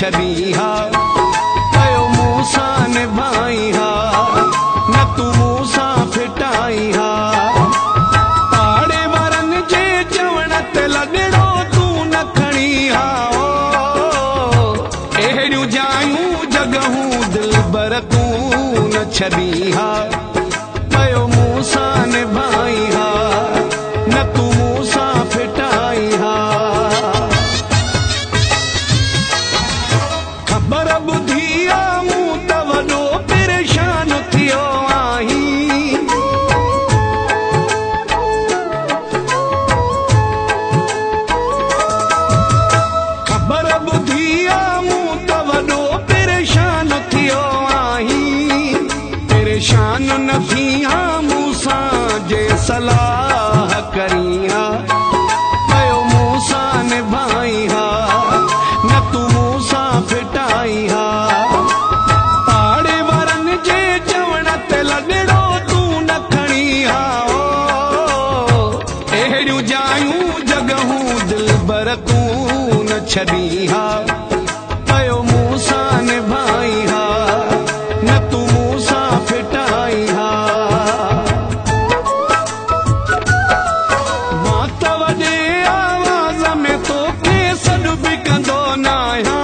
छॾी हा कयो मूं सां निभाई हा न तूं मूं सां फिटाई हा पाड़े वारनि जे चवण ते लॻड़ो तूं न खणी हा अहिड़ियूं जायूं जॻहूं दिलबर तूं न छॾी हा कयो मूं सां निभाई हा न तूं मूं सां फिटाई हा ख़बर ॿुधी आ मूं त वॾो परेशान थियो आहीं ख़बर ॿुधी आ मूं त वॾो परेशान थियो आहीं परेशान न थी हा मूं सां जे सलाह करी हा कयो मूं सां निभाई हा न तूं मूं सां फिटाई हा पाड़े वारनि जे चवण ते लॻड़ो तूं न खणी हा अहिड़ियूं जायूं जॻहूं दिलबर तूं न छॾी हा कयो मूं सां निभाई हा न तूं मूं सां फिटाई हा मां त वॾे आवाज़ में तोखे सॾु बि कंदो न आहियां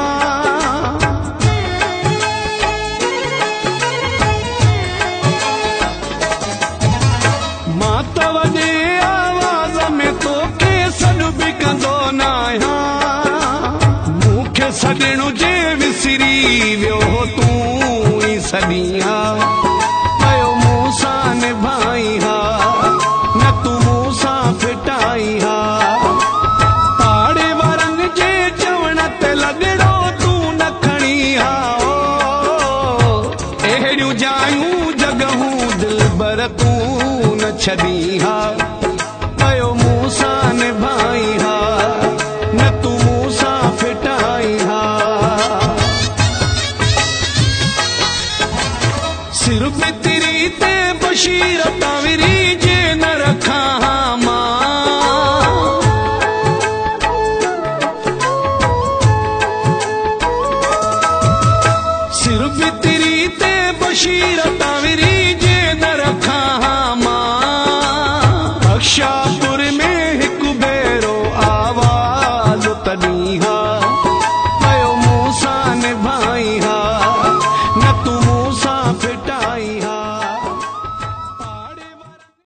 मां त वॾे आवाज़ में तोखे सॾु बि कंदो न आहियां मूंखे सॾण जे विसरी वियो तूं ई सॾी हा कयो मूं सां निभाई हा न तूं मूं सां फिटाई हा पाड़े वारनि जे चवण ते लॻड़ो तूं न खणी हा अहिड़ियूं जायूं जॻहूं दिलबर तूं न छॾी हा कयो मूं सां निभाई हा न तूं मूं सां फिटाई हा सिर बितरी ते बशीर ताविरी जे न रखां हा मां सिर बितरी ते बशीर ताविरी